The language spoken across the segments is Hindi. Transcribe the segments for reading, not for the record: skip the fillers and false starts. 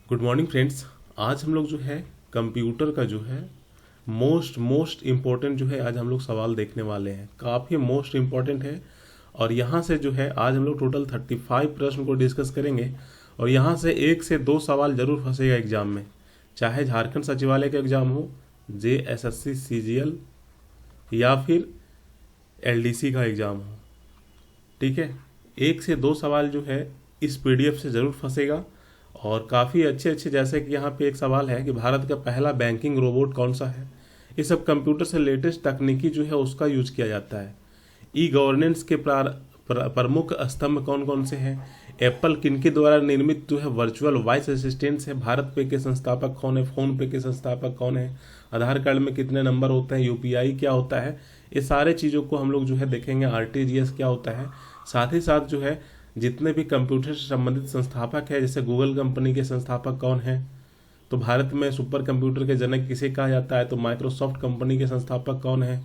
Good morning friends. आज हम लोग जो है कंप्यूटर का जो है मोस्ट इम्पोर्टेंट जो है आज हम लोग सवाल देखने वाले हैं। काफ़ी मोस्ट इम्पोर्टेंट है और यहाँ से जो है आज हम लोग टोटल 35 प्रश्न को डिस्कस करेंगे और यहाँ से 1 से 2 सवाल जरूर फंसेगा एग्जाम में, चाहे झारखंड सचिवालय का एग्जाम हो, JSSC CGL या फिर LDC का एग्जाम हो। ठीक है, 1 से 2 सवाल जो है इस PDF से ज़रूर फंसेगा और काफ़ी अच्छे अच्छे, जैसे कि यहाँ पे एक सवाल है कि भारत का पहला बैंकिंग रोबोट कौन सा है। ये सब कंप्यूटर से लेटेस्ट तकनीकी जो है उसका यूज किया जाता है। ई गवर्नेंस के प्रमुख स्तंभ कौन कौन से हैं। एप्पल किनके द्वारा निर्मित जो है वर्चुअल वॉइस असिस्टेंट्स है। भारत पे के संस्थापक कौन है। फ़ोन पे के संस्थापक कौन है। आधार कार्ड में कितने नंबर होते हैं। UPI क्या होता है। ये सारे चीज़ों को हम लोग जो है देखेंगे। RTGS क्या होता है। साथ ही साथ जो है जितने भी कंप्यूटर से संबंधित संस्थापक है, जैसे गूगल कंपनी के संस्थापक कौन है, तो भारत में सुपर कंप्यूटर के जनक किसे कहा जाता है, तो माइक्रोसॉफ्ट कंपनी के संस्थापक कौन है।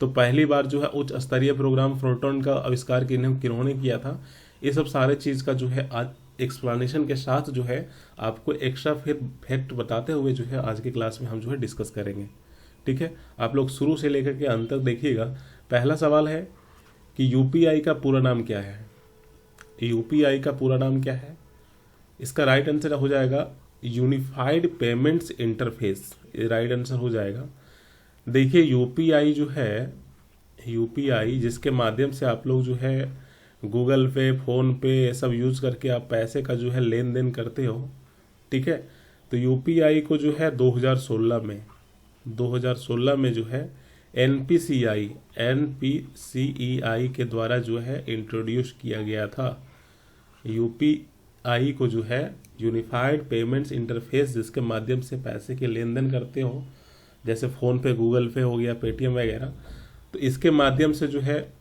तो पहली बार जो है उच्च स्तरीय प्रोग्राम फोर्ट्रॉन का आविष्कार किन्होंने किया था। ये सब सारे चीज़ का जो है आज एक्सप्लेनेशन के साथ जो है आपको एक्स्ट्रा फैक्ट बताते हुए जो है आज की क्लास में हम जो है डिस्कस करेंगे। ठीक है, आप लोग शुरू से लेकर के अंत तक देखिएगा। पहला सवाल है कि UPI का पूरा नाम क्या है। UPI का पूरा नाम क्या है। इसका राइट आंसर हो जाएगा यूनिफाइड पेमेंट्स इंटरफेस। ये राइट आंसर हो जाएगा। देखिए UPI जो है, UPI जिसके माध्यम से आप लोग जो है गूगल पे, फ़ोन पे ये सब यूज़ करके आप पैसे का जो है लेन देन करते हो। ठीक है, तो UPI को जो है 2016 में जो है NPCI के द्वारा जो है इंट्रोड्यूस किया गया था। UPI को जो है यूनिफाइड पेमेंट्स इंटरफेस, जिसके माध्यम से पैसे के लेन देन करते हो, जैसे फ़ोन पे, गूगल पे हो गया, पेटीएम वगैरह, तो इसके माध्यम से जो है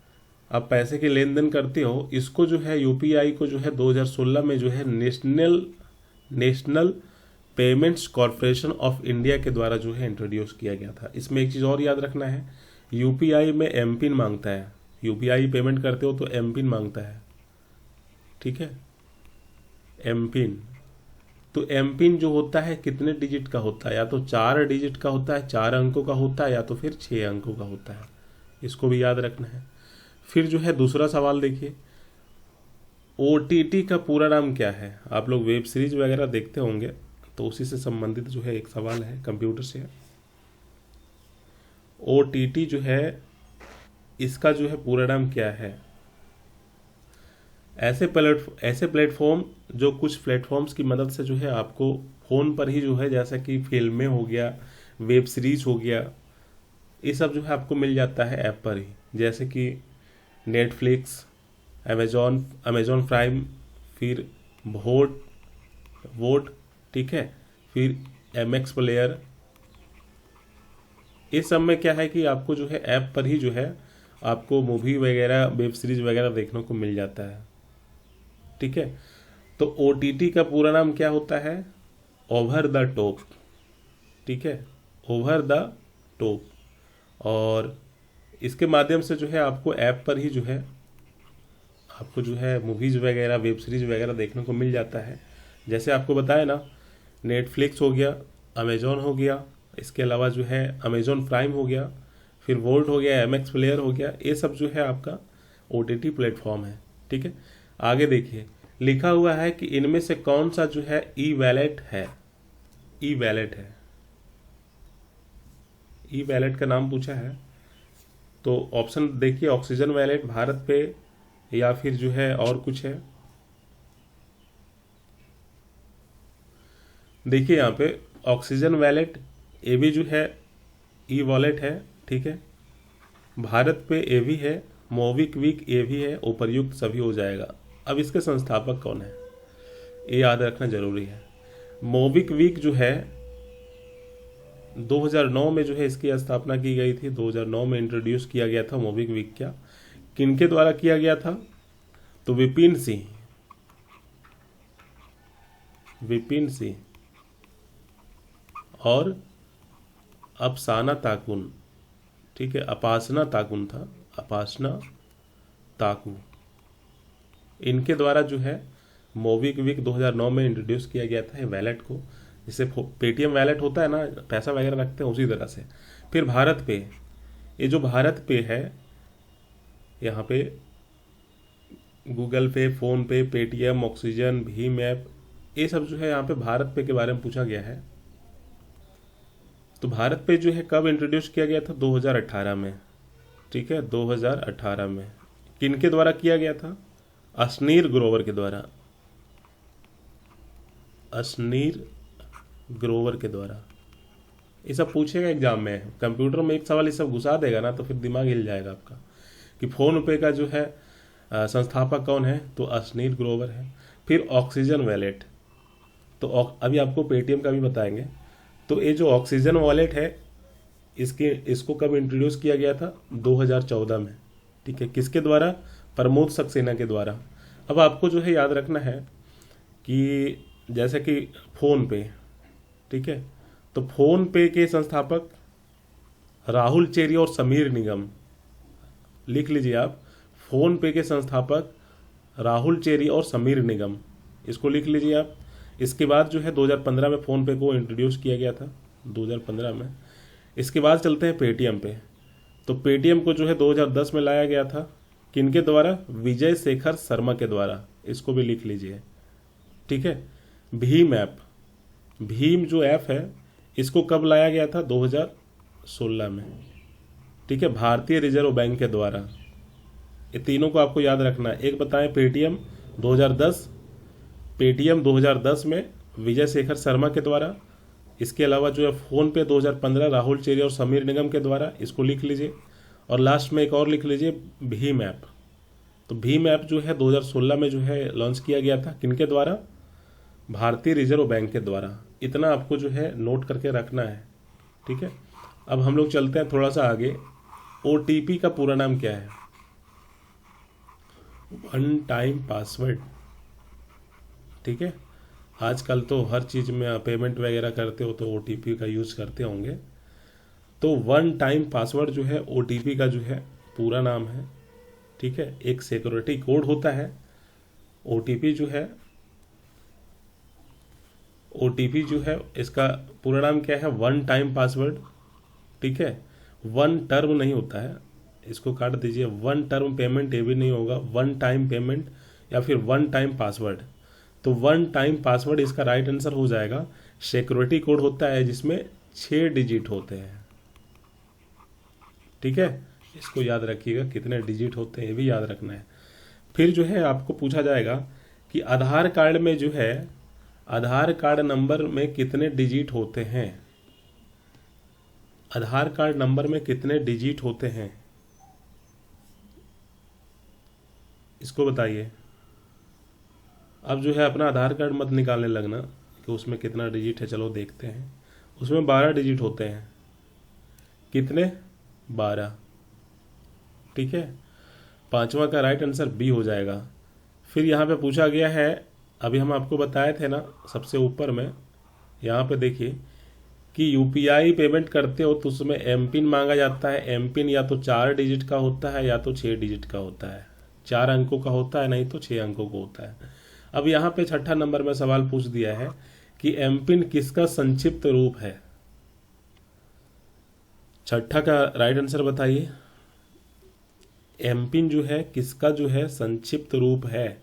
आप पैसे के लेन देन करते हो। इसको जो है UPI को जो है 2016 में जो है national payments corporation of India के द्वारा जो है इंट्रोड्यूस किया गया था। इसमें एक चीज़ और याद रखना है, UPI में MPIN मांगता है। UPI पेमेंट करते हो तो MPIN मांगता है। ठीक है, MPIN, तो MPIN जो होता है कितने डिजिट का होता है, या तो 4 डिजिट का होता है, 4 अंकों का होता है, या तो फिर 6 अंकों का होता है। इसको भी याद रखना है। फिर जो है दूसरा सवाल देखिए, OTT का पूरा नाम क्या है। आप लोग वेब सीरीज वगैरह देखते होंगे, तो उसी से संबंधित जो है एक सवाल है कंप्यूटर से। OTT जो है इसका जो है पूरा नाम क्या है। ऐसे प्लेटफॉर्म जो कुछ प्लेटफॉर्म्स की मदद से जो है आपको फ़ोन पर ही जो है, जैसा कि फिल्में हो गया, वेब सीरीज हो गया, ये सब जो है आपको मिल जाता है ऐप पर ही, जैसे कि नेटफ्लिक्स, अमेजॉन प्राइम, फिर वोट, ठीक है, फिर MX प्लेयर। इस सब में क्या है कि आपको जो है ऐप पर ही जो है आपको मूवी वगैरह, वेब सीरीज वगैरह देखने को मिल जाता है। ठीक है, तो OTT का पूरा नाम क्या होता है, ओवर द टॉप। ठीक है, ओवर द टॉप। और इसके माध्यम से जो है आपको ऐप पर ही जो है आपको जो है मूवीज़ वगैरह, वेब सीरीज वगैरह देखने को मिल जाता है। जैसे आपको बताया ना, नेटफ्लिक्स हो गया, अमेजॉन हो गया, इसके अलावा जो है अमेजॉन प्राइम हो गया, फिर वोल्ट हो गया, MX प्लेयर हो गया, ये सब जो है आपका OTT प्लेटफॉर्म है। ठीक है, आगे देखिए, लिखा हुआ है कि इनमें से कौन सा जो है ई-वैलेट है। ई-वैलेट है, ई-वैलेट का नाम पूछा है, तो ऑप्शन देखिए, ऑक्सीजन वैलेट, भारत पे, या फिर जो है और कुछ है। देखिए यहाँ पे ऑक्सीजन वैलेट, ये भी जो है ई वॉलेट है। ठीक है, भारत पे ये भी है, मोबिक्विक ये भी है, उपर्युक्त सभी हो जाएगा। अब इसके संस्थापक कौन है, ये याद रखना जरूरी है। मोबिक्विक जो है 2009 में जो है इसकी स्थापना की गई थी। 2009 में इंट्रोड्यूस किया गया था मोबिक्विक। क्या किनके द्वारा किया गया था, तो विपिन सिंह और अफसाना ताकुन। ठीक है, अपासना ताकुन था, अपासना ताकू, इनके द्वारा जो है मोबीक्विक 2009 में इंट्रोड्यूस किया गया था ये वैलेट को, जैसे पेटीएम वैलेट होता है ना, पैसा वगैरह रखते हैं उसी तरह से। फिर भारत पे, ये जो भारत पे है, यहाँ पे गूगल पे, फ़ोन पे, पेटीएम, ऑक्सीजन, भीम ऐप, ये सब जो है यहाँ पे भारत पे के बारे में पूछा गया है। तो भारत पे जो है कब इंट्रोड्यूस किया गया था? 2018 में, ठीक है, 2018 में। किन के द्वारा किया गया था? अशनीर ग्रोवर के द्वारा, अशनीर ग्रोवर के द्वारा। ये सब पूछेगा एग्जाम में, कंप्यूटर में एक सवाल ये सब घुसा देगा ना तो फिर दिमाग हिल जाएगा आपका कि फ़ोन पे का जो है संस्थापक कौन है? तो अशनीर ग्रोवर है। फिर ऑक्सीजन वैलेट, तो अभी आपको पेटीएम का भी बताएंगे। तो ये जो ऑक्सीजन वॉलेट है, इसको कब इंट्रोड्यूस किया गया था? 2014 में, ठीक है। किसके द्वारा? प्रमोद सक्सेना के द्वारा। अब आपको जो है याद रखना है कि जैसे कि फ़ोन पे, ठीक है, तो फ़ोन पे के संस्थापक राहुल चेरी और समीर निगम, लिख लीजिए आप, फ़ोन पे के संस्थापक राहुल चेरी और समीर निगम, इसको लिख लीजिए आप। इसके बाद जो है 2015 में फ़ोन पे को इंट्रोड्यूस किया गया था, 2015 में। इसके बाद चलते हैं पेटीएम पे। तो पेटीएम को जो है 2010 में लाया गया था, किनके द्वारा? विजय शेखर शर्मा के द्वारा, इसको भी लिख लीजिए, ठीक है। भीम ऐप, भीम जो ऐप है इसको कब लाया गया था? 2016 में, ठीक है, भारतीय रिजर्व बैंक के द्वारा। ये तीनों को आपको याद रखना है। एक बताएं पेटीएम 2010, पेटीएम 2010 में विजय शेखर शर्मा के द्वारा। इसके अलावा जो है फ़ोन पे 2015 राहुल चेरी और समीर निगम के द्वारा, इसको लिख लीजिए। और लास्ट में एक और लिख लीजिए, भीम ऐप। तो भीम ऐप जो है 2016 में जो है लॉन्च किया गया था, किनके द्वारा? भारतीय रिजर्व बैंक के द्वारा। इतना आपको जो है नोट करके रखना है, ठीक है। अब हम लोग चलते हैं थोड़ा सा आगे। ओटीपी का पूरा नाम क्या है? वन टाइम पासवर्ड, ठीक है। आजकल तो हर चीज़ में पेमेंट वगैरह करते हो तो ओटीपी का यूज़ करते होंगे। तो वन टाइम पासवर्ड जो है ओटीपी का जो है पूरा नाम है, ठीक है। एक सिक्योरिटी कोड होता है। ओटीपी जो है इसका पूरा नाम क्या है? वन टाइम पासवर्ड, ठीक है। वन टर्म नहीं होता है, इसको काट दीजिए। वन टर्म पेमेंट ये भी नहीं होगा, वन टाइम पेमेंट या फिर वन टाइम पासवर्ड। तो वन टाइम पासवर्ड इसका राइट आंसर हो जाएगा। सिक्योरिटी कोड होता है जिसमें 6 डिजिट होते हैं, ठीक है। इसको याद रखिएगा, कितने डिजिट होते हैं ये भी याद रखना है। फिर जो है आपको पूछा जाएगा कि आधार कार्ड में जो है, आधार कार्ड नंबर में कितने डिजिट होते हैं? आधार कार्ड नंबर में कितने डिजिट होते हैं, इसको बताइए। अब जो है अपना आधार कार्ड मत निकालने लगना कि उसमें कितना डिजिट है, चलो देखते हैं। उसमें 12 डिजिट होते हैं। कितने? 12, ठीक है। पांचवा का राइट आंसर बी हो जाएगा। फिर यहाँ पे पूछा गया है, अभी हम आपको बताए थे ना सबसे ऊपर में, यहाँ पे देखिए कि यूपीआई पेमेंट करते हो तो उसमें एम पिन मांगा जाता है। एम पिन या तो 4 डिजिट का होता है या तो 6 डिजिट का होता है। 4 अंकों का होता है, नहीं तो 6 अंकों का होता है। अब यहाँ पे 6ठा नंबर में सवाल पूछ दिया है कि एम पिन किसका संक्षिप्त रूप है? 6ठा का राइट आंसर बताइए। एम पिन जो है किसका जो है संक्षिप्त रूप है?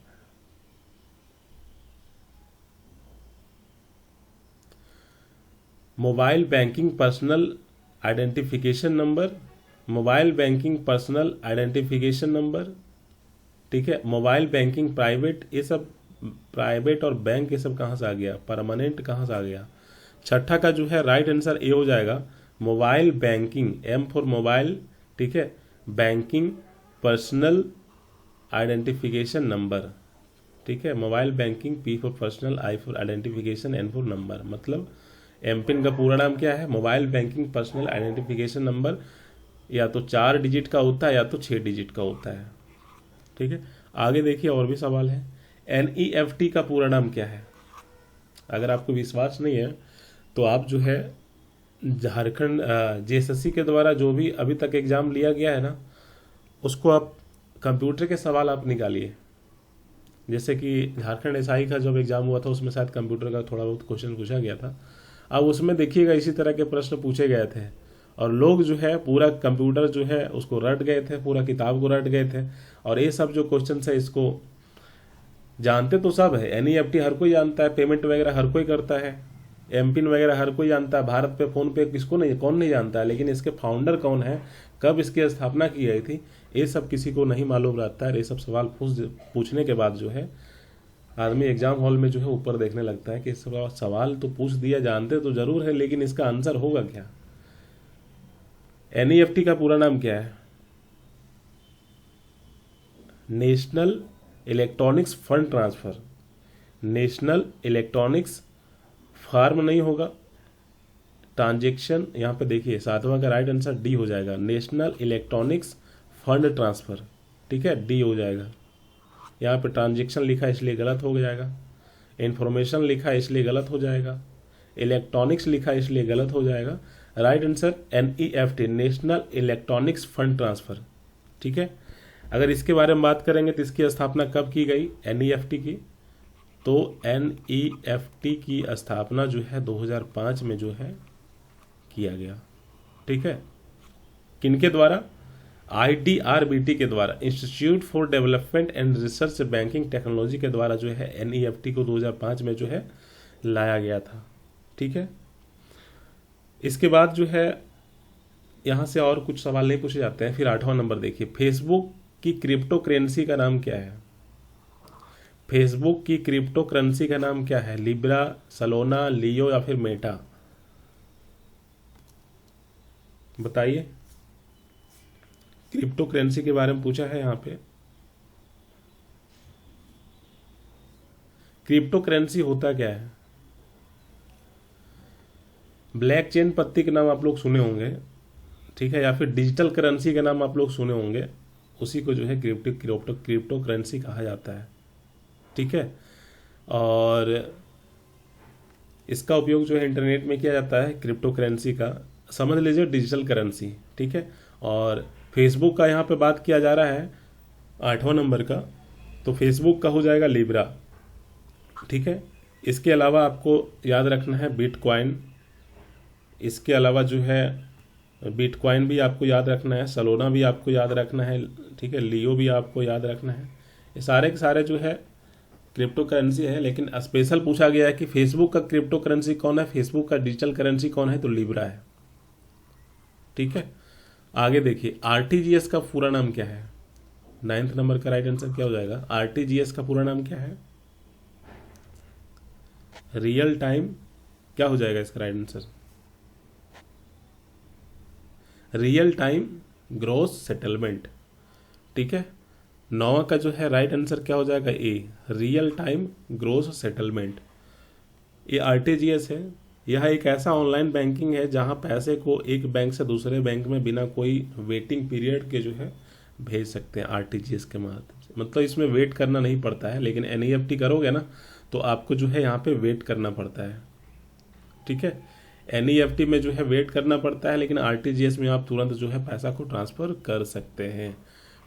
Mobile banking personal identification number, mobile banking personal identification number, ठीक है। मोबाइल बैंकिंग प्राइवेट, ये सब प्राइवेट और बैंक ये सब कहाँ से आ गया? परमानेंट कहाँ से आ गया? 6ठा का जो है राइट आंसर ए हो जाएगा। Mobile banking, M for mobile, ठीक है, बैंकिंग पर्सनल आइडेंटिफिकेशन नंबर, ठीक है। Mobile banking, P for personal, I for identification, N for number. मतलब एम पिन का पूरा नाम क्या है? Mobile banking personal identification number. या तो 4 डिजिट का होता है या तो 6 डिजिट का होता है, ठीक है। आगे देखिए और भी सवाल है। एनईएफटी का पूरा नाम क्या है? अगर आपको विश्वास नहीं है तो आप जो है झारखंड जेएसएससी के द्वारा जो भी अभी तक एग्जाम लिया गया है ना, उसको आप कंप्यूटर के सवाल आप निकालिए, जैसे कि झारखंड एसआई का जब एग्जाम हुआ था उसमें शायद कंप्यूटर का थोड़ा बहुत क्वेश्चन पूछा गया था। अब उसमें देखिएगा इसी तरह के प्रश्न पूछे गए थे और लोग जो है पूरा कंप्यूटर जो है उसको रट गए थे, पूरा किताब को रट गए थे। और ये सब जो क्वेश्चन है इसको जानते तो सब है, एनईएफटी हर कोई जानता है, पेमेंट वगैरह हर कोई करता है, एमपिन वगैरह हर कोई जानता है, भारत पे फोन पे किसको नहीं, कौन नहीं जानता है। लेकिन इसके फाउंडर कौन है, कब इसकी स्थापना की गई थी, ये सब किसी को नहीं मालूम रहता है। ये सब सवाल पूछने के बाद जो है आदमी एग्जाम हॉल में जो है ऊपर देखने लगता है कि इस सवाल तो पूछ दिया, जानते तो जरूर है, लेकिन इसका आंसर होगा क्या। एनईएफटी का पूरा नाम क्या है? National electronics fund transfer. National electronics form नहीं होगा, ट्रांजेक्शन, यहाँ पे देखिए सातवां का राइट आंसर डी हो जाएगा, नेशनल इलेक्ट्रॉनिक्स फंड ट्रांसफर। ठीक है, डी हो जाएगा। यहाँ पे ट्रांजेक्शन लिखा है इसलिए गलत हो जाएगा, इंफॉर्मेशन लिखा है इसलिए गलत हो जाएगा, इलेक्ट्रॉनिक्स लिखा है इसलिए गलत हो जाएगा। Right answer NEFT, national electronics fund transfer. ठीक है, अगर इसके बारे में बात करेंगे तो इसकी स्थापना कब की गई एनईएफटी की? तो एनईएफटी की स्थापना जो है 2005 में जो है किया गया। ठीक है, किनके द्वारा? आईडीआरबीटी के द्वारा, institute for development and research banking technology के द्वारा जो है एनईएफटी को 2005 में जो है लाया गया था। ठीक है, इसके बाद जो है यहाँ से और कुछ सवाल नहीं पूछे जाते हैं। फिर 8वां नंबर देखिए, फेसबुक की क्रिप्टो करेंसी का नाम क्या है? फेसबुक की क्रिप्टो करेंसी का नाम क्या है? लिब्रा, सलोना, लियो या फिर मेटा? बताइए, क्रिप्टो करेंसी के बारे में पूछा है यहाँ पे। क्रिप्टो करेंसी होता क्या है? ब्लैक चेन पत्ती के नाम आप लोग सुने होंगे, ठीक है, या फिर डिजिटल करेंसी के नाम आप लोग सुने होंगे, उसी को जो है क्रिप्टो करेंसी कहा जाता है। ठीक है, और इसका उपयोग जो है इंटरनेट में किया जाता है। क्रिप्टो करेंसी का समझ लीजिए डिजिटल करेंसी। ठीक है, और फेसबुक का यहाँ पे बात किया जा रहा है 8वां नंबर का, तो फेसबुक का हो जाएगा लिब्रा। ठीक है, इसके अलावा आपको याद रखना है बिटकॉइन, इसके अलावा जो है बिटकॉइन भी आपको याद रखना है, सलोना भी आपको याद रखना है, ठीक है, लियो भी आपको याद रखना है। ये सारे के सारे जो है क्रिप्टो करेंसी है, लेकिन स्पेशल पूछा गया है कि फेसबुक का क्रिप्टो करेंसी कौन है, फेसबुक का डिजिटल करेंसी कौन है, तो लिब्रा है। ठीक है, आगे देखिए, आरटीजीएस का पूरा नाम क्या है? 9th नंबर का राइट आंसर क्या हो जाएगा? आरटीजीएस का पूरा नाम क्या है? रियल टाइम, क्या हो जाएगा इसका right answer? Real time gross settlement. ठीक है, 9वां का जो है राइट आंसर क्या हो जाएगा? ए, रियल टाइम ग्रॉस सेटलमेंट। ये आरटीजीएस है, यह एक ऐसा ऑनलाइन बैंकिंग है जहां पैसे को एक बैंक से दूसरे बैंक में बिना कोई वेटिंग पीरियड के जो है भेज सकते हैं आरटीजीएस के माध्यम से। मतलब इसमें वेट करना नहीं पड़ता है, लेकिन एनईएफटी करोगे ना तो आपको जो है यहाँ पे वेट करना पड़ता है। ठीक है, एनईएफटी में जो है वेट करना पड़ता है, लेकिन आरटीजीएस में आप तुरंत जो है पैसा को ट्रांसफर कर सकते हैं।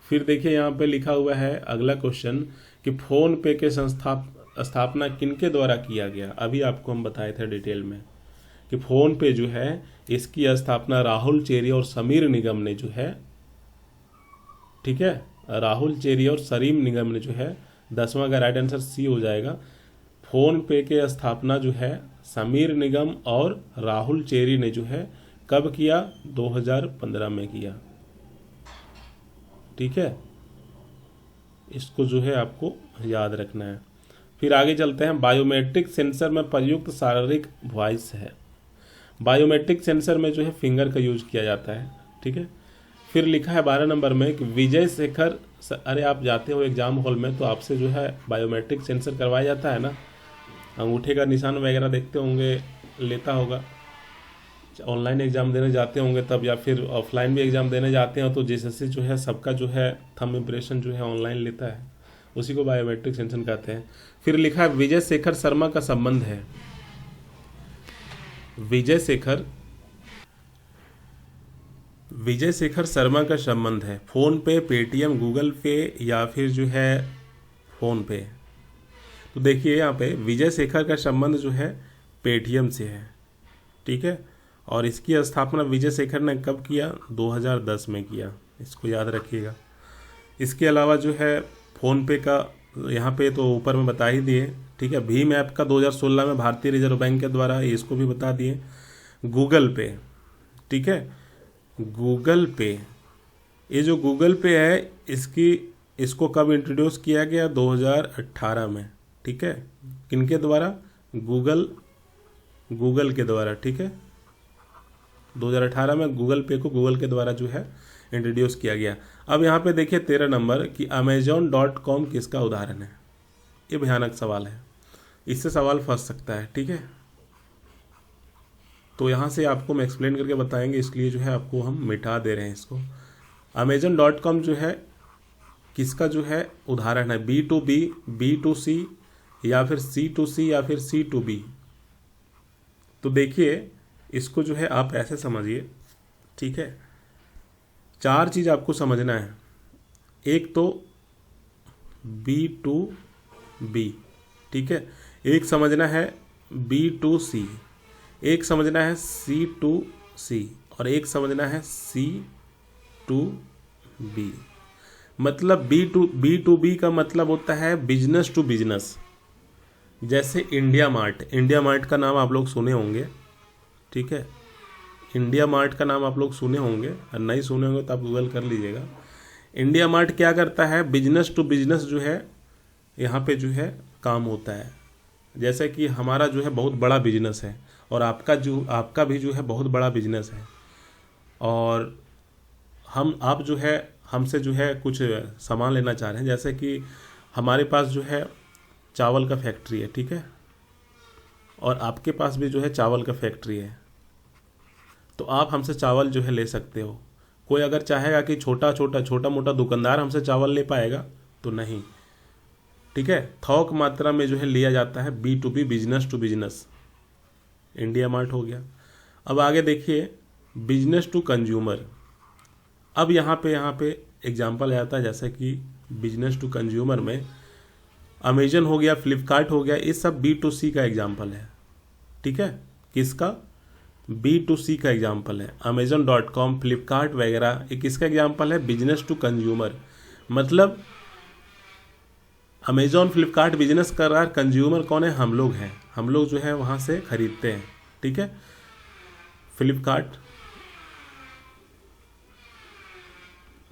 फिर देखिए यहाँ पे लिखा हुआ है अगला क्वेश्चन कि फोन पे के स्थापना किनके द्वारा किया गया? अभी आपको हम बताए थे डिटेल में कि फोन पे जो है इसकी स्थापना राहुल चेरी और समीर निगम ने जो है, ठीक है, राहुल चेरी और सरीम निगम ने जो है, 10वां का राइट आंसर सी हो जाएगा। फोन पे के स्थापना जो है समीर निगम और राहुल चेरी ने जो है कब किया? 2015 में किया। ठीक है, इसको जो है आपको याद रखना है। फिर आगे चलते हैं, बायोमेट्रिक सेंसर में प्रयुक्त शारीरिक वॉइस है। बायोमेट्रिक सेंसर में जो है फिंगर का यूज किया जाता है। ठीक है, फिर लिखा है 12 नंबर में कि विजय शेखर, अरे आप जाते हो एग्जाम हॉल में तो आपसे जो है बायोमेट्रिक सेंसर करवाया जाता है ना, अंगूठे का निशान वगैरह देखते होंगे, लेता होगा। ऑनलाइन एग्जाम देने जाते होंगे तब, या फिर ऑफलाइन भी एग्जाम देने जाते हैं तो जैसे जो है सबका जो है थंब इम्प्रेशन जो है ऑनलाइन लेता है, उसी को बायोमेट्रिक सेंसर कहते हैं। फिर लिखा है विजय शेखर शर्मा का संबंध है। विजय शेखर शर्मा का संबंध है फोन पे, पेटीएम, गूगल पे या फिर जो है फोन पे। तो देखिए यहाँ पे विजय शेखर का संबंध जो है पेटीएम से है, ठीक है। और इसकी स्थापना विजय शेखर ने कब किया? 2010 में किया, इसको याद रखिएगा। इसके अलावा जो है फ़ोनपे का यहाँ पे तो ऊपर में बता ही दिए, ठीक है। भीम ऐप का 2016 में भारतीय रिजर्व बैंक के द्वारा, इसको भी बता दिए। गूगल पे, ठीक है, गूगल पे, ये जो गूगल पे है इसको कब इंट्रोड्यूस किया गया? 2018 में, ठीक है। किनके द्वारा? गूगल के द्वारा, ठीक है। 2018 में गूगल पे को गूगल के द्वारा जो है इंट्रोड्यूस किया गया। अब यहाँ पे देखिए 13 नंबर कि Amazon.com किसका उदाहरण है? ये भयानक सवाल है, इससे सवाल फंस सकता है, ठीक है। तो यहाँ से आपको मैं एक्सप्लेन करके बताएंगे, इसलिए जो है आपको हम मिटा दे रहे हैं इसको। Amazon.com जो है किसका जो है उदाहरण है? B2B, B2C या फिर C2C या फिर C2B। तो देखिए इसको जो है आप ऐसे समझिए, ठीक है। 4 चीज़ आपको समझना है। एक तो B2B, ठीक है। एक समझना है B2C, एक समझना है C2C और एक समझना है C2B। मतलब B2B का मतलब होता है बिजनेस टू बिजनेस। जैसे इंडिया मार्ट का नाम आप लोग सुने होंगे, ठीक है। इंडिया मार्ट का नाम आप लोग सुने होंगे, और नहीं सुने होंगे तो आप गूगल कर लीजिएगा। इंडिया मार्ट क्या करता है? बिजनेस टू बिजनेस जो है यहाँ पे जो है काम होता है। जैसे कि हमारा जो है बहुत बड़ा बिजनेस है और आपका भी जो है बहुत बड़ा बिजनेस है, और आप जो है हमसे जो है कुछ सामान लेना चाह रहे हैं। जैसे कि हमारे पास जो है चावल का फैक्ट्री है, ठीक है, और आपके पास भी जो है चावल का फैक्ट्री है, तो आप हमसे चावल जो है ले सकते हो। कोई अगर चाहेगा कि छोटा मोटा दुकानदार हमसे चावल ले पाएगा? तो नहीं, ठीक है। थोक मात्रा में जो है लिया जाता है, B2B, business to business. India mart हो गया। अब आगे देखिए बिजनेस टू कंज्यूमर। अब यहाँ पे एग्जाम्पल आता है, जैसे कि बिजनेस टू कंज्यूमर में अमेजन हो गया, फ्लिपकार्ट हो गया, ये सब B2C का एग्जाम्पल है, ठीक है। किसका? B2C का एग्जाम्पल है। Amazon.com, फ्लिपकार्ट वगैरह ये किसका एग्जाम्पल है? Business to consumer. मतलब अमेजॉन फ्लिपकार्ट बिजनेस कर रहा है, कंज्यूमर कौन है? हम लोग हैं, हम लोग जो है वहाँ से खरीदते हैं, ठीक है। फ्लिपकार्ट,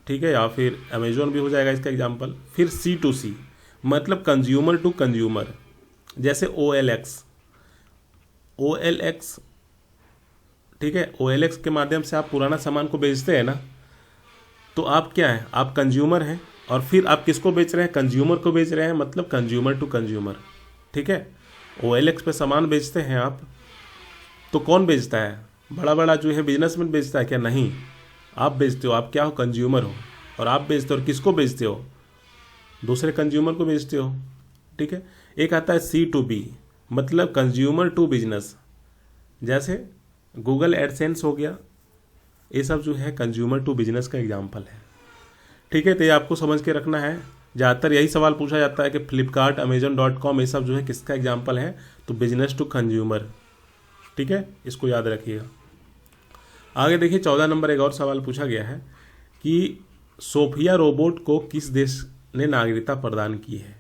ठीक है, या फिर अमेजॉन भी हो जाएगा इसका एग्जाम्पल। फिर C2C मतलब कंज्यूमर टू कंज्यूमर। जैसे OLX, ठीक है। OLX के माध्यम से आप पुराना सामान को बेचते हैं ना, तो आप क्या हैं? आप कंज्यूमर हैं, और फिर आप किसको बेच रहे हैं? कंज्यूमर को बेच रहे हैं, मतलब कंज्यूमर टू कंज्यूमर, ठीक है। OLX पे सामान बेचते हैं आप, तो कौन बेचता है? बड़ा जो है बिजनेसमैन बेचता है क्या? नहीं, आप बेचते हो। आप क्या हो? कंज्यूमर हो, और आप बेचते हो, और किसको बेचते हो? दूसरे कंज्यूमर को बेचते हो, ठीक है। एक आता है C2B मतलब कंज्यूमर टू बिजनेस। जैसे गूगल एडसेंस हो गया, ये सब जो है कंज्यूमर टू बिजनेस का एग्जाम्पल है, ठीक है। तो ये आपको समझ के रखना है। ज़्यादातर यही सवाल पूछा जाता है कि फ्लिपकार्ट, Amazon.com ये सब जो है किसका एग्जाम्पल है? तो बिजनेस टू कंज्यूमर, ठीक है, इसको याद रखिएगा। आगे देखिए 14 नंबर एक और सवाल पूछा गया है कि सोफिया रोबोट को किस देश ने नागरिकता प्रदान की है?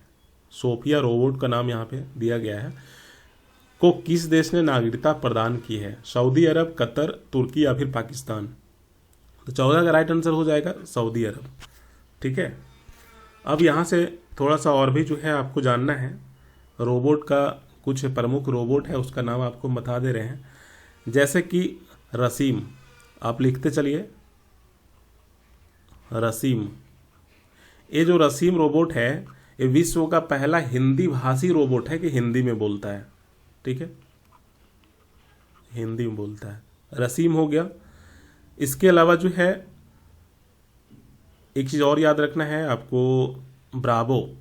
सोफिया रोबोट का नाम यहाँ पे दिया गया है, को किस देश ने नागरिकता प्रदान की है? सऊदी अरब, कतर, तुर्की या फिर पाकिस्तान? तो 14 का राइट आंसर हो जाएगा सऊदी अरब, ठीक है। अब यहाँ से थोड़ा सा और भी जो है आपको जानना है। रोबोट का कुछ प्रमुख रोबोट है, उसका नाम आपको बता दे रहे हैं। जैसे कि रसीम, आप लिखते चलिए रसीम। ये जो रसीम रोबोट है, ये विश्व का पहला हिंदी भाषी रोबोट है कि हिंदी में बोलता है, ठीक है, हिंदी में बोलता है। रसीम हो गया। इसके अलावा जो है एक चीज़ और याद रखना है आपको, ब्रावो,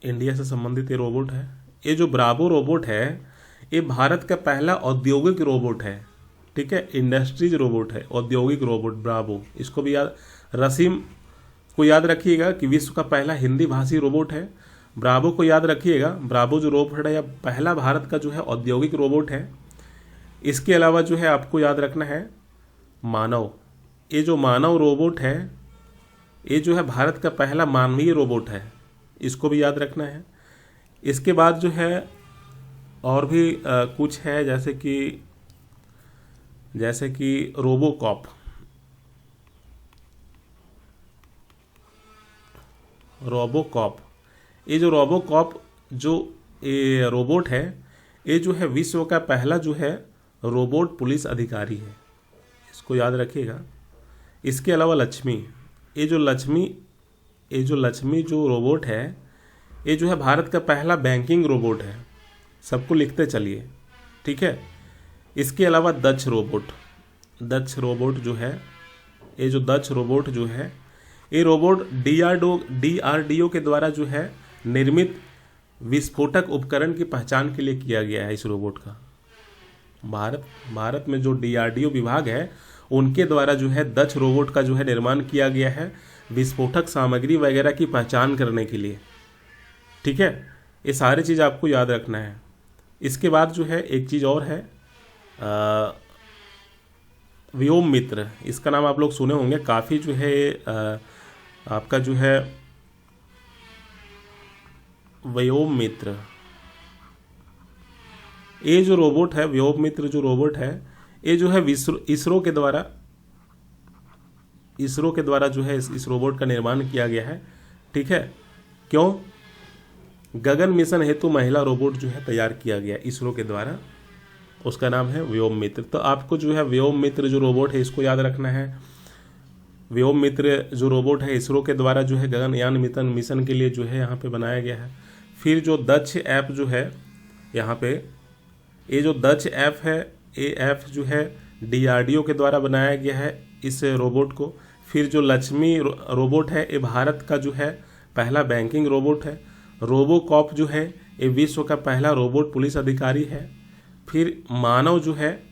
इंडिया से संबंधित ये रोबोट है। ये जो ब्रावो रोबोट है, ये भारत का पहला औद्योगिक रोबोट है, ठीक है, इंडस्ट्रीज रोबोट है, औद्योगिक रोबोट ब्रावो। इसको भी याद, रसीम को याद रखिएगा कि विश्व का पहला हिंदी भाषी रोबोट है। ब्रावो को याद रखिएगा, ब्रावो जो रोबोट है या पहला भारत का जो है औद्योगिक रोबोट है। इसके अलावा जो है आपको याद रखना है मानव, ये जो मानव रोबोट है ये जो है भारत का पहला मानवीय रोबोट है, इसको भी याद रखना है। इसके बाद जो है और भी कुछ है, जैसे कि रोबोकॉप। रोबोकॉप, ये जो रोबोकॉप जो ये रोबोट है, ये जो है विश्व का पहला जो है रोबोट पुलिस अधिकारी है, इसको याद रखिएगा। इसके अलावा लक्ष्मी, ये जो लक्ष्मी जो रोबोट है, ये जो है भारत का पहला बैंकिंग रोबोट है, सबको लिखते चलिए, ठीक है। इसके अलावा दक्ष रोबोट जो है, ये जो दक्ष रोबोट जो है, ये रोबोट DRDO के द्वारा जो है निर्मित विस्फोटक उपकरण की पहचान के लिए किया गया है। इस रोबोट का भारत में जो DRDO विभाग है उनके द्वारा जो है दक्ष रोबोट का जो है निर्माण किया गया है विस्फोटक सामग्री वगैरह की पहचान करने के लिए, ठीक है। ये सारी चीज़ आपको याद रखना है। इसके बाद जो है एक चीज़ और है व्योम मित्र, इसका नाम आप लोग सुने होंगे, काफ़ी जो है आपका जो है व्योम मित्र, ये जो रोबोट है व्योम मित्र जो रोबोट है, ये जो है इसरो के द्वारा जो है इस रोबोट का निर्माण किया गया है, ठीक है। क्यों? गगन मिशन हेतु महिला रोबोट जो है तैयार किया गया इसरो के द्वारा, उसका नाम है व्योम मित्र। तो आपको जो है व्योम मित्र जो रोबोट है इसको याद रखना है। व्योम मित्र जो रोबोट है इसरो के द्वारा जो है गगनयान मिशन के लिए जो है यहाँ पे बनाया गया है। फिर जो दक्ष ऐप जो है यहाँ पे, ये जो दक्ष ऐप है, ये ऐप जो है DRDO के द्वारा बनाया गया है इस रोबोट को। फिर जो लक्ष्मी रोबोट है, ये भारत का जो है पहला बैंकिंग रोबोट है। रोबोकॉप जो है ये विश्व का पहला रोबोट पुलिस अधिकारी है। फिर मानव जो है,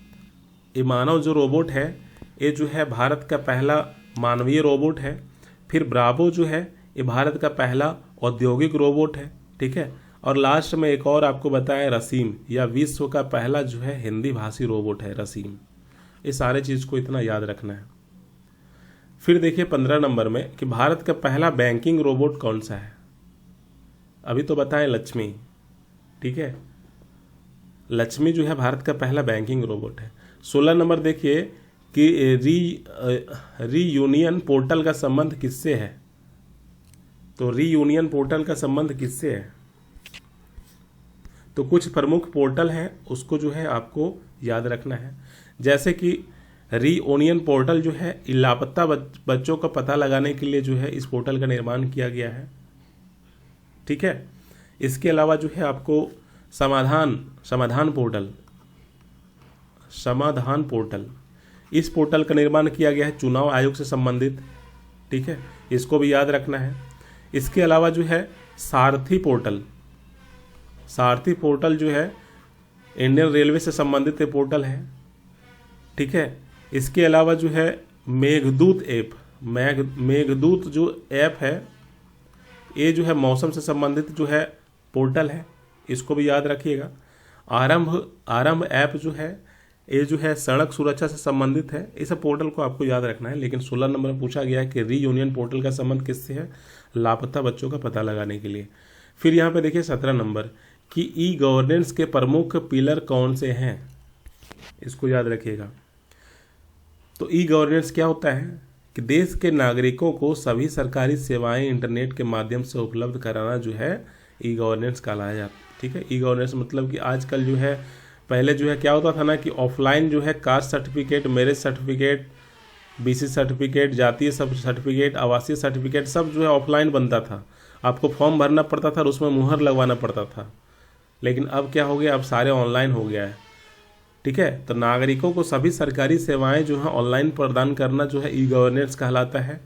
ये मानव जो रोबोट है ये जो है भारत का पहला मानवीय रोबोट है। फिर ब्रावो जो है ये भारत का पहला औद्योगिक रोबोट है, ठीक है। और लास्ट में एक और आपको बताएं रसीम, या विश्व का पहला जो है हिंदी भाषी रोबोट है रसीम। ये सारे चीज़ को इतना याद रखना है। फिर देखिए 15 नंबर में कि भारत का पहला बैंकिंग रोबोट कौन सा है। अभी तो बताएं लक्ष्मी, ठीक है, लक्ष्मी जो है भारत का पहला बैंकिंग रोबोट है। 16 नंबर देखिए कि रीयूनियन पोर्टल का संबंध किससे है। तो रीयूनियन पोर्टल का संबंध किससे है, तो कुछ प्रमुख पोर्टल हैं उसको जो है आपको याद रखना है। जैसे कि रीयूनियन पोर्टल जो है लापता बच्चों का पता लगाने के लिए जो है इस पोर्टल का निर्माण किया गया है, ठीक है। इसके अलावा जो है आपको समाधान पोर्टल, इस पोर्टल का निर्माण किया गया है चुनाव आयोग से संबंधित, ठीक है, इसको भी याद रखना है। इसके अलावा जो है सारथी पोर्टल जो है इंडियन रेलवे से संबंधित पोर्टल है, ठीक है। इसके अलावा जो है मेघदूत जो ऐप है ये जो है मौसम से संबंधित जो है पोर्टल है, इसको भी याद रखिएगा। आरंभ ऐप जो है ये जो है सड़क सुरक्षा से संबंधित है। इस पोर्टल को आपको याद रखना है। लेकिन 16 नंबर में पूछा गया है कि रीयूनियन पोर्टल का संबंध किससे है, लापता बच्चों का पता लगाने के लिए। फिर यहाँ पे देखिए 17 नंबर कि ई गवर्नेंस के प्रमुख पिलर कौन से हैं, इसको याद रखिएगा। तो ई गवर्नेंस क्या होता है कि देश के नागरिकों को सभी सरकारी सेवाएं इंटरनेट के माध्यम से उपलब्ध कराना जो है ई गवर्नेंस कहलाया जाता है, ठीक है। ई गवर्नेंस मतलब कि आजकल जो है, पहले जो है क्या होता था ना कि ऑफलाइन जो है caste certificate, marriage certificate, BC certificate, जातीय सर्टिफिकेट, आवासीय सर्टिफिकेट सब जो है ऑफलाइन बनता था। आपको फॉर्म भरना पड़ता था और उसमें मुहर लगवाना पड़ता था। लेकिन अब क्या हो गया, अब सारे ऑनलाइन हो गया है, ठीक है। तो नागरिकों को सभी सरकारी सेवाएं जो है ऑनलाइन प्रदान करना जो है ई गवर्नेंस कहलाता है।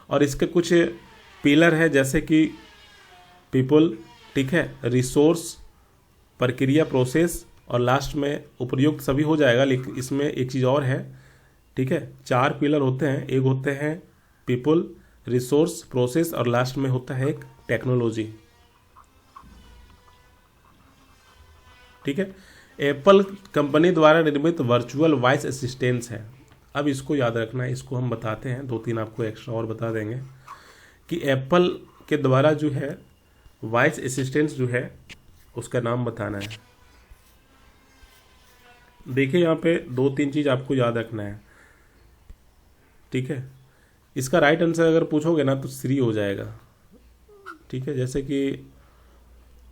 और इसके कुछ पिलर है जैसे कि पीपल, ठीक है, रिसोर्स, प्रक्रिया, प्रोसेस और लास्ट में उपयुक्त सभी हो जाएगा। लेकिन इसमें एक चीज़ और है, ठीक है, 4 पिलर होते हैं। एक होते हैं पीपल, रिसोर्स, प्रोसेस और लास्ट में होता है एक टेक्नोलॉजी, ठीक है। एप्पल कंपनी द्वारा निर्मित वर्चुअल वॉइस असिस्टेंट्स है। अब इसको याद रखना है, इसको हम बताते हैं, 2-3 आपको एक्स्ट्रा और बता देंगे कि एप्पल के द्वारा जो है वॉइस असिस्टेंट्स जो है उसका नाम बताना है। देखिए यहाँ पे 2-3 चीज़ आपको याद रखना है, ठीक है। इसका राइट आंसर अगर पूछोगे ना तो श्री हो जाएगा, ठीक है। जैसे कि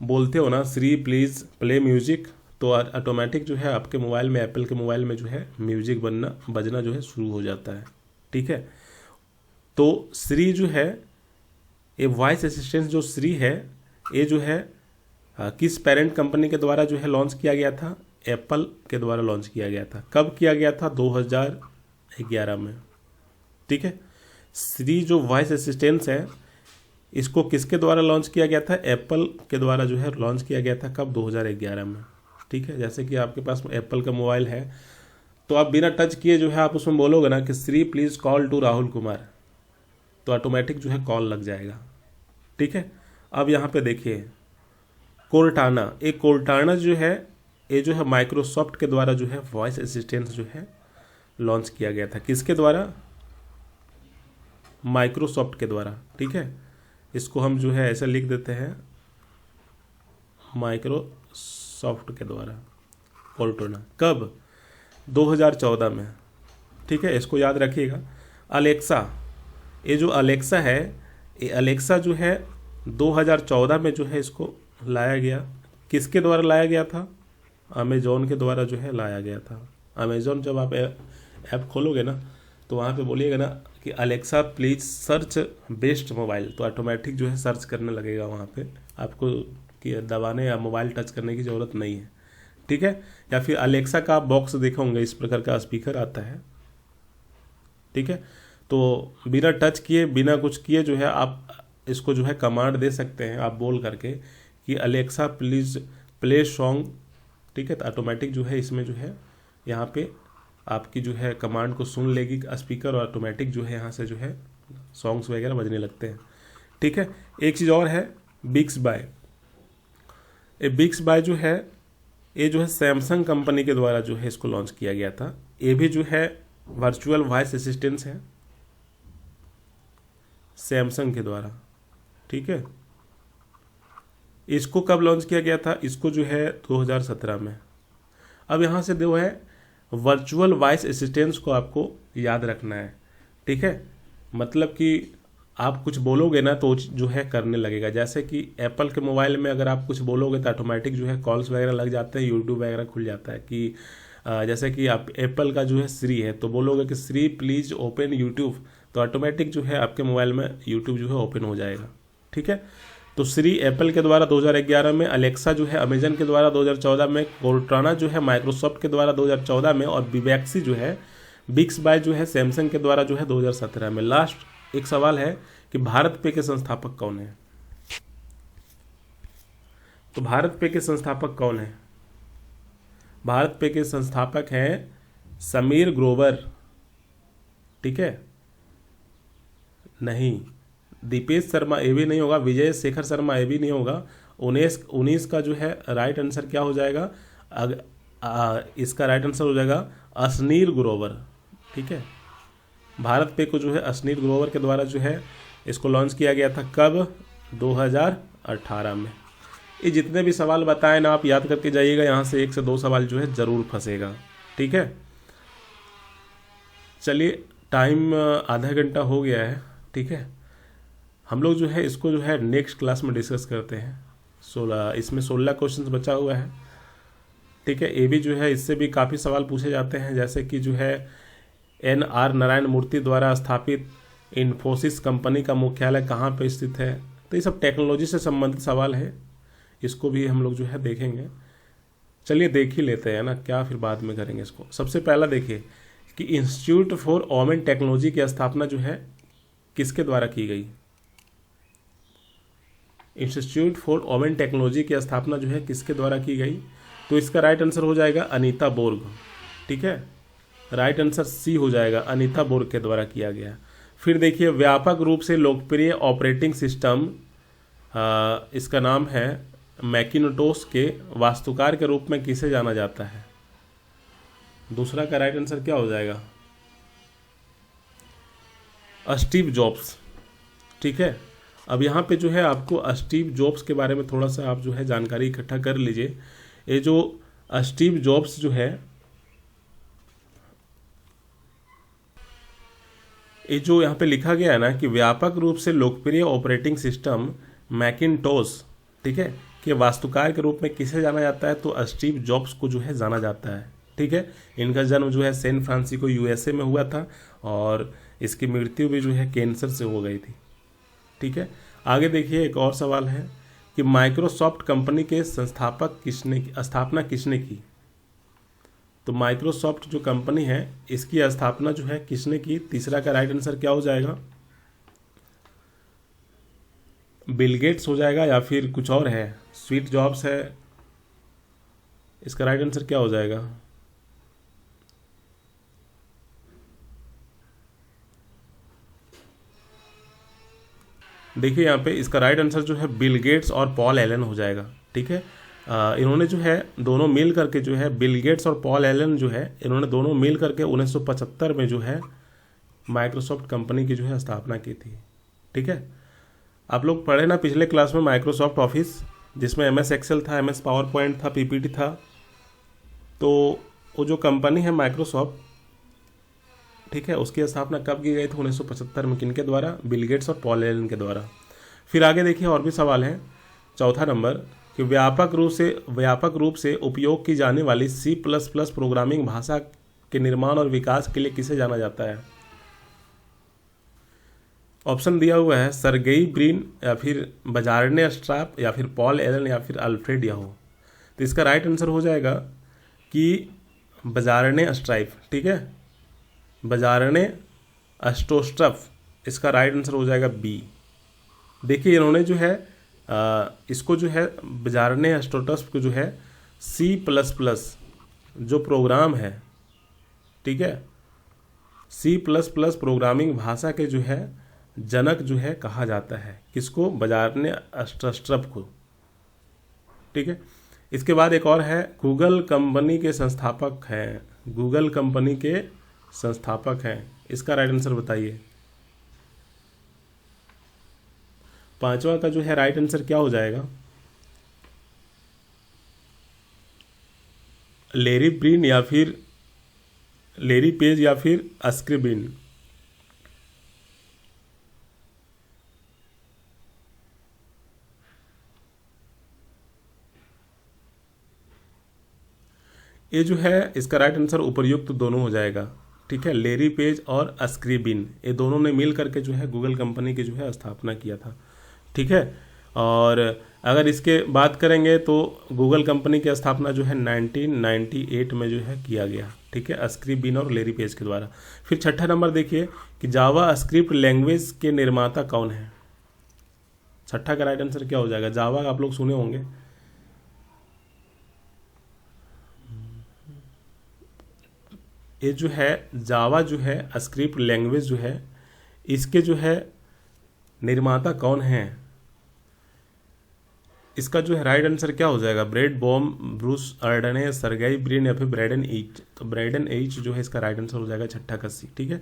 बोलते हो ना श्री प्लीज़ प्ले म्यूजिक, तो ऑटोमेटिक जो है आपके मोबाइल में, एप्पल के मोबाइल में जो है म्यूजिक बजना जो है शुरू हो जाता है, ठीक है। तो श्री जो है ये वॉइस असिस्टेंट जो श्री है ये जो है किस पेरेंट कंपनी के द्वारा जो है लॉन्च किया गया था? एप्पल के द्वारा लॉन्च किया गया था। कब किया गया था? 2011 में, ठीक है। श्री जो वॉइस असिस्टेंट्स है इसको किसके द्वारा लॉन्च किया गया था? एप्पल के द्वारा जो है लॉन्च किया गया था। कब? 2011 में, ठीक है। जैसे कि आपके पास एप्पल का मोबाइल है तो आप बिना टच किए जो है आप उसमें बोलोगे ना कि Siri please call to Rahul Kumar, तो ऑटोमेटिक जो है कॉल लग जाएगा, ठीक है। अब यहाँ पे देखिए कोर्टाना, एक कोर्टाना जो है ये जो है माइक्रोसॉफ्ट के द्वारा जो है वॉइस असिस्टेंट जो है लॉन्च किया गया था। किसके द्वारा? माइक्रोसॉफ्ट के द्वारा, ठीक है। इसको हम जो है ऐसे लिख देते हैं माइक्रोसॉफ्ट के द्वारा कोर्टाना। कब? 2014 में, ठीक है। इसको याद रखिएगा। अलेक्सा, ये जो अलेक्सा है ये अलेक्सा जो है 2014 में जो है इसको लाया गया। किसके द्वारा लाया गया था? अमेजोन के द्वारा जो है लाया गया था। अमेजोन जब आप ऐप खोलोगे ना तो वहाँ पे बोलिएगा ना कि Alexa please search best mobile, तो ऑटोमेटिक जो है सर्च करने लगेगा वहाँ पे, आपको कि दबाने या मोबाइल टच करने की ज़रूरत नहीं है, ठीक है। या फिर अलेक्सा का आप बॉक्स देखा होंगे, इस प्रकार का स्पीकर आता है, ठीक है। तो बिना टच किए बिना कुछ किए जो है आप इसको जो है कमांड दे सकते हैं आप बोल करके कि अलेक्सा प्लीज़ प्ले सॉन्ग, ठीक है। तो ऑटोमेटिक जो है इसमें जो है यहाँ पे आपकी जो है कमांड को सुन लेगी स्पीकर और ऑटोमेटिक जो है यहाँ से जो है सॉन्ग्स वगैरह बजने लगते हैं, ठीक है। एक चीज़ और है बिक्स बाय। ये बिक्स बाय जो है ये जो है सैमसंग कंपनी के द्वारा जो है इसको लॉन्च किया गया था। ये भी जो है वर्चुअल वॉइस असिस्टेंट्स है सैमसंग के द्वारा, ठीक है। इसको कब लॉन्च किया गया था? इसको जो है 2017 में। अब यहाँ से जो है वर्चुअल वॉइस असिस्टेंट्स को आपको याद रखना है, ठीक है। मतलब कि आप कुछ बोलोगे ना तो जो है करने लगेगा। जैसे कि एप्पल के मोबाइल में अगर आप कुछ बोलोगे तो ऑटोमेटिक जो है कॉल्स वगैरह लग जाते हैं, यूट्यूब वगैरह खुल जाता है। कि जैसे कि आप एप्पल का जो है श्री है तो बोलोगे कि श्री प्लीज़ ओपन यूट्यूब, तो ऑटोमेटिक जो है आपके मोबाइल में यूट्यूब जो है ओपन हो जाएगा, ठीक है। तो श्री एप्पल के द्वारा 2011 में, अलेक्सा जो है अमेजन के द्वारा 2014 में, कोर्टाना जो है माइक्रोसॉफ्ट के द्वारा 2014 में, और विवेक्सी जो है बिक्स बाय जो है सैमसंग के द्वारा जो है 2017 में। लास्ट एक सवाल है कि भारत पे के संस्थापक कौन है? तो भारत पे के संस्थापक कौन है? भारत पे के संस्थापक हैं समीर ग्रोवर, ठीक है। नहीं, दीपेश शर्मा ये भी नहीं होगा, विजय शेखर शर्मा ये भी नहीं होगा। 19 का जो है राइट आंसर क्या हो जाएगा? इसका राइट आंसर हो जाएगा अश्नीर ग्रोवर, ठीक है। भारत पे को जो है अश्नीर ग्रोवर के द्वारा जो है इसको लॉन्च किया गया था। कब? 2018 में। ये जितने भी सवाल बताए ना आप याद करके जाइएगा, यहाँ से 1 से 2 सवाल जो है ज़रूर फंसेगा, ठीक है। चलिए टाइम आधा घंटा हो गया है, ठीक है। हम लोग जो है इसको जो है नेक्स्ट क्लास में डिस्कस करते हैं। 16 क्वेश्चंस बचा हुआ है, ठीक है। ये भी जो है इससे भी काफ़ी सवाल पूछे जाते हैं, जैसे कि जो है NR नारायण मूर्ति द्वारा स्थापित इन्फोसिस कंपनी का मुख्यालय कहाँ पर स्थित है। तो ये सब टेक्नोलॉजी से संबंधित सवाल है, इसको भी हम लोग जो है देखेंगे। चलिए देख ही लेते हैं ना, क्या फिर बाद में करेंगे इसको। सबसे पहला देखिए कि इंस्टीट्यूट फॉर वुमेन टेक्नोलॉजी की स्थापना जो है किसके द्वारा की गई? इंस्टीट्यूट फॉर वुमेन टेक्नोलॉजी की स्थापना जो है किसके द्वारा की गई? तो इसका राइट आंसर हो जाएगा अनीता बोर्ग, ठीक है। राइट आंसर सी हो जाएगा, अनीता बोर्ग के द्वारा किया गया। फिर देखिए व्यापक रूप से लोकप्रिय ऑपरेटिंग सिस्टम, इसका नाम है मैकिनटोश के वास्तुकार के रूप में किसे जाना जाता है? दूसरा का राइट आंसर क्या हो जाएगा? Steve jobs. ठीक है, अब यहाँ पे जो है आपको स्टीव जॉब्स के बारे में थोड़ा सा आप जो है जानकारी इकट्ठा कर लीजिए। ये जो स्टीव जॉब्स जो है, ये जो यहाँ पे लिखा गया है ना कि व्यापक रूप से लोकप्रिय ऑपरेटिंग सिस्टम मैकिनटोश, ठीक है, कि वास्तुकार के रूप में किसे जाना जाता है? तो स्टीव जॉब्स को जो है जाना जाता है। ठीक है, इनका जन्म जो है सैन फ्रांसिस्को यूएसए में हुआ था और इसकी मृत्यु भी जो है कैंसर से हो गई थी। ठीक है, आगे देखिए एक और सवाल है कि माइक्रोसॉफ्ट कंपनी के स्थापना किसने की? तो माइक्रोसॉफ्ट जो कंपनी है इसकी स्थापना जो है किसने की? तीसरा का राइट आंसर क्या हो जाएगा? बिल गेट्स हो जाएगा या फिर कुछ और है? स्वीट जॉब्स है? इसका राइट आंसर क्या हो जाएगा? देखिए यहाँ पे इसका राइट आंसर जो है बिल गेट्स और पॉल एलन हो जाएगा। ठीक है, इन्होंने जो है दोनों मिल करके जो है, बिल गेट्स और पॉल एलन जो है, इन्होंने दोनों मिल करके 1975 में जो है माइक्रोसॉफ्ट कंपनी की जो है स्थापना की थी। ठीक है, आप लोग पढ़े ना पिछले क्लास में माइक्रोसॉफ्ट ऑफिस, जिसमें MS एक्सेल था, MS पावर पॉइंट था, PPT था। तो वो जो कंपनी है माइक्रोसॉफ्ट, ठीक है, उसकी स्थापना कब की गई थी? 1975 में। किनके द्वारा? बिल गेट्स और पॉल एलन के द्वारा। फिर आगे देखिए और भी सवाल है। चौथा नंबर कि व्यापक रूप से उपयोग की जाने वाली C++ प्रोग्रामिंग भाषा के निर्माण और विकास के लिए किसे जाना जाता है? ऑप्शन दिया हुआ है सर्गेई ब्रिन या फिर बजारने स्ट्रैप या फिर पॉल एलन या फिर अल्फ्रेड याहू। तो इसका राइट आंसर हो जाएगा कि बजारने स्ट्राइप। ठीक है, बजारने अस्टोस्ट्रफ, इसका राइट आंसर हो जाएगा बी। देखिए इन्होंने जो है इसको जो है बजारने अस्टोस्ट्रफ को जो है C++ जो प्रोग्राम है, ठीक है, C++ प्रोग्रामिंग भाषा के जो है जनक जो है कहा जाता है। किसको? बजारने अस्टोस्ट्रफ को। ठीक है, इसके बाद एक और है गूगल कंपनी के संस्थापक हैं। गूगल कंपनी के संस्थापक हैं, इसका राइट आंसर बताइए। पांचवा का जो है राइट आंसर क्या हो जाएगा? लेरी ब्रिन या फिर लेरी पेज या फिर अस्क्रिबिन। ये जो है इसका राइट आंसर उपर्युक्त दोनों हो जाएगा। ठीक है, लेरी पेज और अस्क्रिबिन, ये दोनों ने मिल करके जो है गूगल कंपनी की जो है स्थापना किया था। ठीक है, और अगर इसके बात करेंगे तो गूगल कंपनी की स्थापना जो है 1998 में जो है किया गया। ठीक है, अस्क्रिबिन और लेरी पेज के द्वारा। फिर छठा नंबर देखिए कि जावा स्क्रिप्ट लैंग्वेज के निर्माता कौन है? छठा का राइट आंसर क्या हो जाएगा? जावा आप लोग सुने होंगे। ये जो है जावा जो है स्क्रिप्ट लैंग्वेज जो है, इसके जो है निर्माता कौन है? इसका जो है राइट आंसर क्या हो जाएगा? Brad Baum, Bruce Arden, Sergey Brin या फिर ब्रैडन एच। तो ब्रैडन एच जो है इसका राइट आंसर हो जाएगा छठा का सी। ठीक है,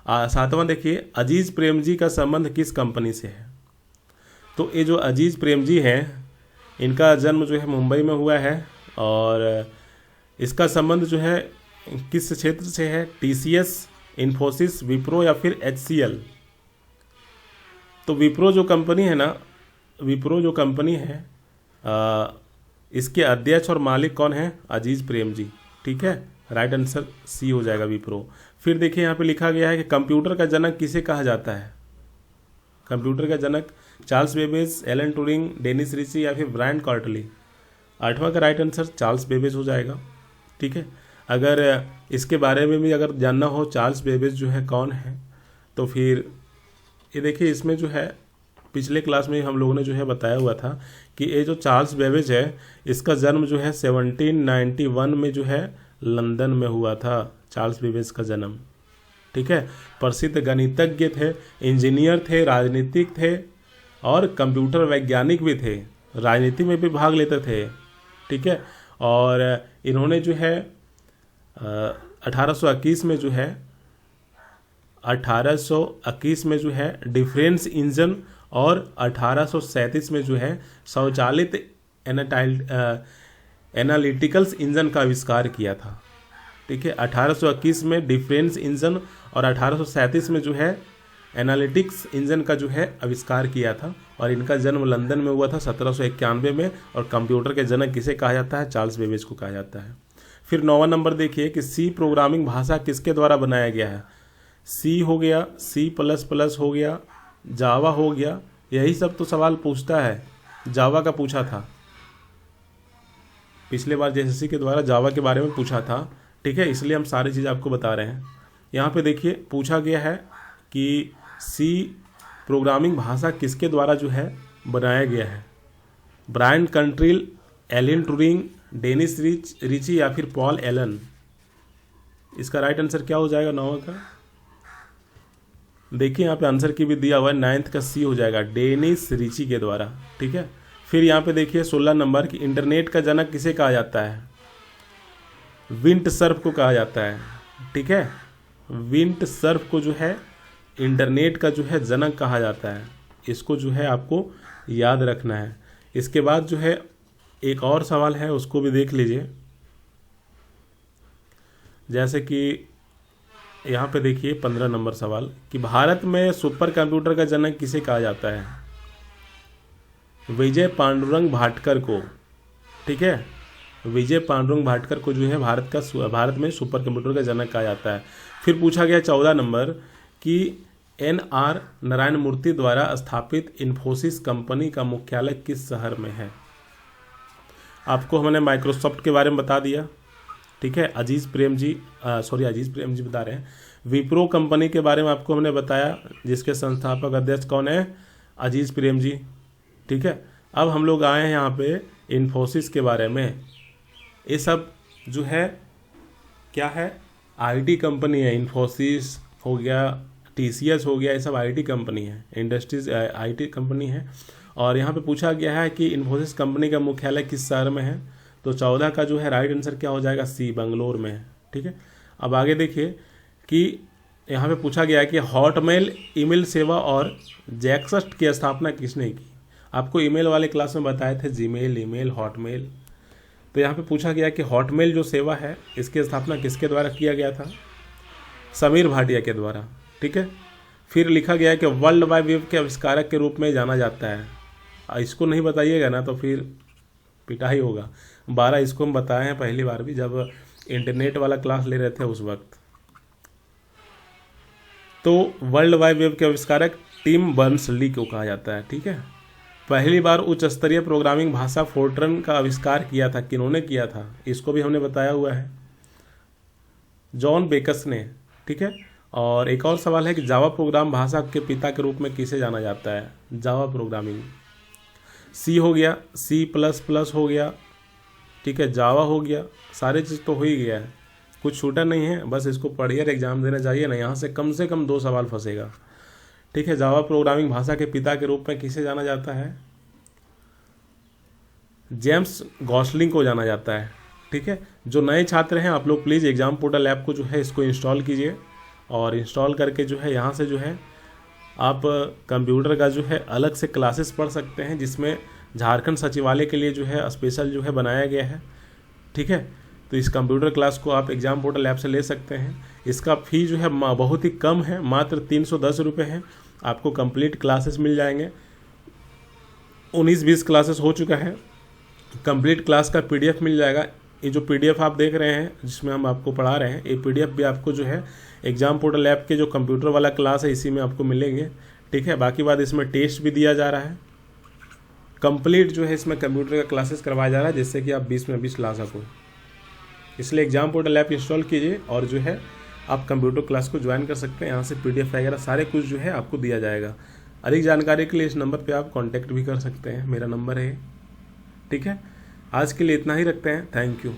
सातवां देखिए अजीज प्रेमजी का संबंध किस कंपनी से है? तो ये जो अजीज प्रेमजी हैं, इनका जन्म जो है मुंबई में हुआ है और इसका संबंध जो है किस क्षेत्र से है? TCS, इन्फोसिस, विप्रो या फिर HCL। तो विप्रो जो कंपनी है ना, विप्रो जो कंपनी है इसके अध्यक्ष और मालिक कौन है? अजीज प्रेमजी। ठीक है, राइट आंसर सी हो जाएगा विप्रो। फिर देखिए यहाँ पे लिखा गया है कि कंप्यूटर का जनक किसे कहा जाता है? कंप्यूटर का जनक Charles Babbage, Alan Turing, Dennis Ritchie या फिर ब्रायन कॉर्टली। आठवां का राइट आंसर चार्ल्स बेबेज हो जाएगा। ठीक है, अगर इसके बारे में भी अगर जानना हो चार्ल्स बेबेज जो है कौन है, तो फिर ये देखिए इसमें जो है पिछले क्लास में हम लोगों ने जो है बताया हुआ था कि ये जो चार्ल्स बेबेज है इसका जन्म जो है 1791 में जो है लंदन में हुआ था। चार्ल्स बेबेज का जन्म। ठीक है, प्रसिद्ध गणितज्ञ थे, इंजीनियर थे, राजनीतिक थे और कंप्यूटर वैज्ञानिक भी थे। राजनीति में भी भाग लेते थे, ठीक है। और इन्होंने जो है 1821 में जो है 1821 में जो है डिफरेंस इंजन और 1837 में जो है स्वचालित एनालिटिकल्स इंजन का आविष्कार किया था, ठीक है। 1821 में डिफरेंस इंजन और 1837 में जो है एनालिटिक्स इंजन का जो है आविष्कार किया था। और इनका जन्म लंदन में हुआ था 1791 में। और कंप्यूटर के जनक किसे कहा जाता है? चार्ल्स बेबेज को कहा जाता है। फिर 9वां नंबर देखिए कि सी प्रोग्रामिंग भाषा किसके द्वारा बनाया गया है? सी हो गया, C++ हो गया, जावा हो गया, यही सब तो सवाल पूछता है। जावा का पूछा था पिछले बार JSSC के द्वारा, जावा के बारे में पूछा था, ठीक है। इसलिए हम सारी चीज़ आपको बता रहे हैं। यहाँ पे देखिए पूछा गया है कि सी प्रोग्रामिंग भाषा किसके द्वारा जो है बनाया गया है? Bryan Cantrill, Alan Turing, Dennis Ritchie या फिर पॉल एलन? इसका राइट आंसर क्या हो जाएगा 9वां का? देखिए यहाँ पे आंसर की भी दिया हुआ है, 9th का C हो जाएगा, डेनिस रिची के द्वारा, ठीक है। फिर यहाँ पे देखिए 16 नंबर की इंटरनेट का जनक किसे कहा जाता है? विंट सर्फ को कहा जाता है, ठीक है। विंट सर्फ को जो है इंटरनेट का जो है जनक कहा जाता है। इसको जो है आपको याद रखना है। इसके बाद जो है एक और सवाल है, उसको भी देख लीजिए। जैसे कि यहाँ पे देखिए 15 नंबर सवाल कि भारत में सुपर कंप्यूटर का जनक किसे कहा जाता है? विजय पांडुरंग भाटकर को, ठीक है। विजय पांडुरंग भाटकर को जो है भारत में सुपर कंप्यूटर का जनक कहा जाता है। फिर पूछा गया 14 नंबर कि NR नारायण मूर्ति द्वारा स्थापित इन्फोसिस कंपनी का मुख्यालय किस शहर में है? आपको हमने माइक्रोसॉफ्ट के बारे में बता दिया, ठीक है। अजीज प्रेम जी बता रहे हैं। विप्रो कंपनी के बारे में आपको हमने बताया, जिसके संस्थापक अध्यक्ष कौन है? अजीज प्रेम जी, ठीक है। अब हम लोग आए हैं यहाँ पे इन्फोसिस के बारे में। ये सब जो है क्या है? IT कंपनी है। इन्फोसिस हो गया, TCS हो गया, ये सब IT कंपनी है, इंडस्ट्रीज IT कंपनी है। और यहाँ पे पूछा गया है कि इन्फोसिस कंपनी का मुख्यालय किस शहर में है? तो 14 का जो है राइट आंसर क्या हो जाएगा? C, बंगलोर में है, ठीक है। अब आगे देखिए कि यहाँ पे पूछा गया है कि हॉटमेल ईमेल सेवा और जैक्सट की स्थापना किसने की? आपको ईमेल वाले क्लास में बताए थे, जीमेल, ईमेल, हॉटमेल। तो यहाँ पे पूछा गया कि हॉटमेल जो सेवा है इसकी स्थापना किसके द्वारा किया गया था? समीर भाटिया के द्वारा, ठीक है। फिर लिखा गया है कि वर्ल्ड वाइड वेब के आविष्कारक के रूप में जाना जाता है। इसको नहीं बताइएगा ना तो फिर पिटाई होगा। 12 इसको हम बताए हैं पहली बार भी, जब इंटरनेट वाला क्लास ले रहे थे उस वक्त। तो वर्ल्ड वाइड वेब के आविष्कारक टिम बर्नर्स-ली को कहा जाता है, ठीक है। पहली बार उच्च स्तरीय प्रोग्रामिंग भाषा फोर्ट्रन का आविष्कार किया था, किन्होंने किया था? इसको भी हमने बताया हुआ है, जॉन बेकस ने, ठीक है। और एक और सवाल है कि जावा प्रोग्राम भाषा के पिता के रूप में किसे जाना जाता है? Java programming. C हो गया, C++ हो गया, ठीक है, जावा हो गया, सारे चीज़ तो हो ही गया है, कुछ छूटा नहीं है। बस इसको पढ़िए, एग्जाम देना चाहिए ना, यहाँ से कम 2 सवाल फंसेगा, ठीक है। जावा प्रोग्रामिंग भाषा के पिता के रूप में किसे जाना जाता है? जेम्स गॉसलिंग को जाना जाता है, ठीक है। जो नए छात्र हैं आप लोग प्लीज़ एग्जाम पोर्टल ऐप को जो है इसको इंस्टॉल कीजिए, और इंस्टॉल करके जो है यहाँ से जो है आप कंप्यूटर का जो है अलग से क्लासेस पढ़ सकते हैं, जिसमें झारखंड सचिवालय के लिए जो है स्पेशल जो है बनाया गया है, ठीक है। तो इस कंप्यूटर क्लास को आप एग्जाम पोर्टल ऐप से ले सकते हैं। इसका फ़ी जो है बहुत ही कम है, मात्र 310 रुपये है। आपको कंप्लीट क्लासेस मिल जाएंगे। 19-20 क्लासेस हो चुका है। कंप्लीट क्लास का PDF मिल जाएगा। ये जो PDF आप देख रहे हैं जिसमें हम आपको पढ़ा रहे हैं, ये PDF भी आपको जो है एग्जाम पोर्टल ऐप के जो कंप्यूटर वाला क्लास है इसी में आपको मिलेंगे, ठीक है। बाकी बात इसमें टेस्ट भी दिया जा रहा है। कंप्लीट जो है इसमें कंप्यूटर का क्लासेस करवाया जा रहा है, जिससे कि आप 20 में 20 ला सको। इसलिए एग्जाम पोर्टल ऐप इंस्टॉल कीजिए और जो है आप कंप्यूटर क्लास को ज्वाइन कर सकते हैं। यहाँ से PDF वगैरह सारे कुछ जो है आपको दिया जाएगा। अधिक जानकारी के लिए इस नंबर पे आप कांटेक्ट भी कर सकते हैं, मेरा नंबर है, ठीक है। आज के लिए इतना ही रखते हैं। Thank you.